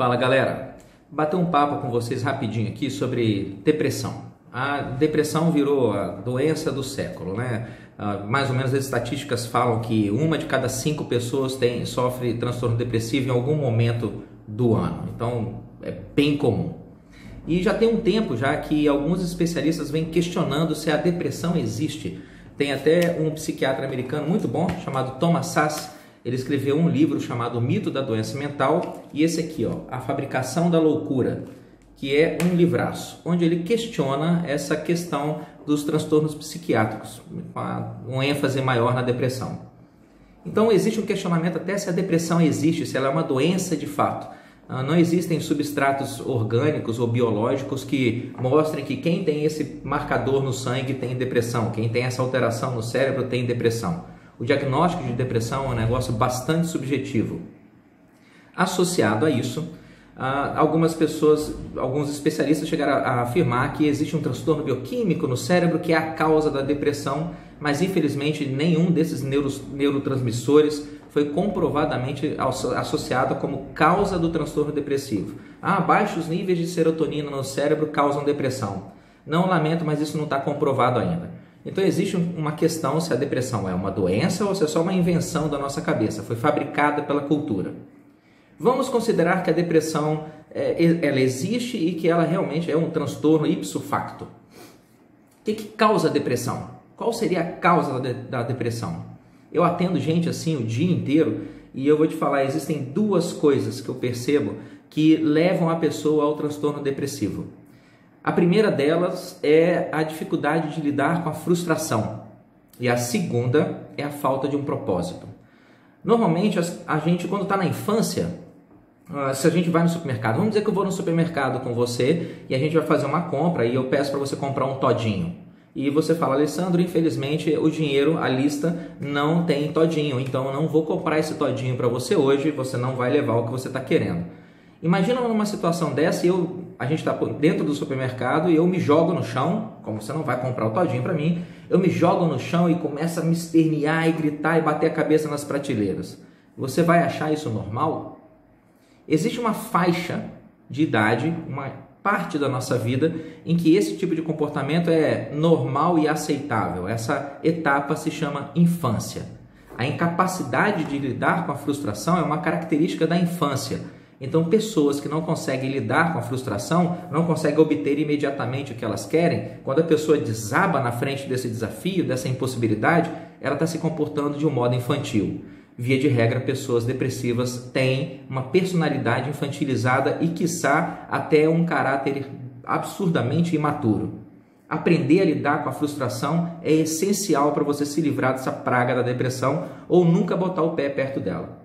Fala galera, bater um papo com vocês rapidinho aqui sobre depressão. A depressão virou a doença do século, né? Mais ou menos as estatísticas falam que 1 de cada 5 pessoas sofre transtorno depressivo em algum momento do ano. Então é bem comum. E já tem um tempo já que alguns especialistas vêm questionando se a depressão existe. Tem até um psiquiatra americano muito bom chamado Thomas Szasz. Ele escreveu um livro chamado O Mito da Doença Mental, e esse aqui, ó, A Fabricação da Loucura, que é um livraço, onde ele questiona essa questão dos transtornos psiquiátricos, com um ênfase maior na depressão. Então existe um questionamento até se a depressão existe, se ela é uma doença de fato. Não existem substratos orgânicos ou biológicos que mostrem que quem tem esse marcador no sangue tem depressão, quem tem essa alteração no cérebro tem depressão. O diagnóstico de depressão é um negócio bastante subjetivo. Associado a isso, algumas pessoas, alguns especialistas chegaram a afirmar que existe um transtorno bioquímico no cérebro que é a causa da depressão, mas infelizmente nenhum desses neurotransmissores foi comprovadamente associado como causa do transtorno depressivo. Baixos níveis de serotonina no cérebro causam depressão. Não lamento, mas isso não está comprovado ainda. Então existe uma questão se a depressão é uma doença ou se é só uma invenção da nossa cabeça, foi fabricada pela cultura. Vamos considerar que a depressão ela existe e que ela realmente é um transtorno ipso facto. O que causa a depressão? Qual seria a causa da depressão? Eu atendo gente assim o dia inteiro e eu vou te falar, existem duas coisas que eu percebo que levam a pessoa ao transtorno depressivo. A primeira delas é a dificuldade de lidar com a frustração e a segunda é a falta de um propósito. Normalmente a gente quando está na infância, se a gente vai no supermercado, vamos dizer que eu vou no supermercado com você e a gente vai fazer uma compra e eu peço para você comprar um todinho. E você fala, Alessandro, infelizmente o dinheiro, a lista não tem todinho, então eu não vou comprar esse todinho para você hoje, você não vai levar o que você está querendo. Imagina numa situação dessa, a gente está dentro do supermercado e eu me jogo no chão, como você não vai comprar o todinho para mim, eu me jogo no chão e começo a me espernear e gritar e bater a cabeça nas prateleiras. Você vai achar isso normal? Existe uma faixa de idade, uma parte da nossa vida em que esse tipo de comportamento é normal e aceitável. Essa etapa se chama infância. A incapacidade de lidar com a frustração é uma característica da infância. Então, pessoas que não conseguem lidar com a frustração, não conseguem obter imediatamente o que elas querem, quando a pessoa desaba na frente desse desafio, dessa impossibilidade, ela está se comportando de um modo infantil. Via de regra, pessoas depressivas têm uma personalidade infantilizada e, quiçá, até um caráter absurdamente imaturo. Aprender a lidar com a frustração é essencial para você se livrar dessa praga da depressão ou nunca botar o pé perto dela.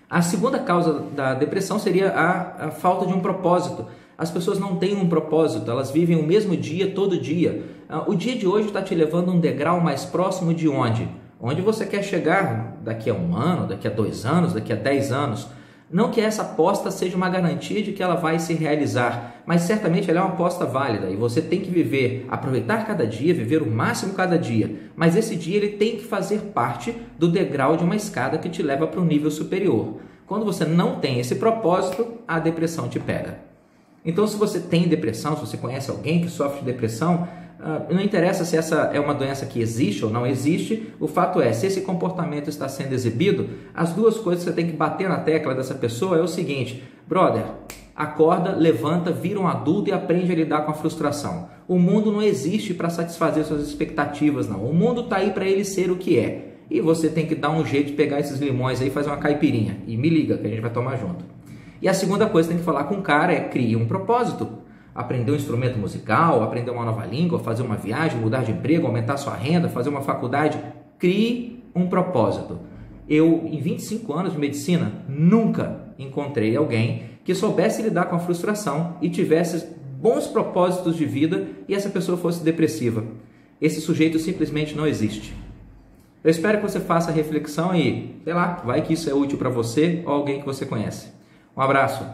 A segunda causa da depressão seria a falta de um propósito. As pessoas não têm um propósito, elas vivem o mesmo dia todo dia. O dia de hoje está te levando a um degrau mais próximo de onde? Onde você quer chegar daqui a 1 ano, daqui a 2 anos, daqui a 10 anos. Não que essa aposta seja uma garantia de que ela vai se realizar, mas certamente ela é uma aposta válida e você tem que viver, aproveitar cada dia, viver o máximo cada dia. Mas esse dia ele tem que fazer parte do degrau de uma escada que te leva para um nível superior. Quando você não tem esse propósito, a depressão te pega. Então, se você tem depressão, se você conhece alguém que sofre de depressão, não interessa se essa é uma doença que existe ou não existe, o fato é, se esse comportamento está sendo exibido, as duas coisas que você tem que bater na tecla dessa pessoa é o seguinte: brother, acorda, levanta, vira um adulto e aprende a lidar com a frustração. O mundo não existe para satisfazer suas expectativas, não. O mundo está aí para ele ser o que é. E você tem que dar um jeito de pegar esses limões aí e fazer uma caipirinha. E me liga que a gente vai tomar junto. E a segunda coisa que tem que falar com o cara é crie um propósito. Aprender um instrumento musical, aprender uma nova língua, fazer uma viagem, mudar de emprego, aumentar sua renda, fazer uma faculdade. Crie um propósito. Eu, em 25 anos de medicina, nunca encontrei alguém que soubesse lidar com a frustração e tivesse bons propósitos de vida e essa pessoa fosse depressiva. Esse sujeito simplesmente não existe. Eu espero que você faça a reflexão e, sei lá, vai que isso é útil para você ou alguém que você conhece. Um abraço.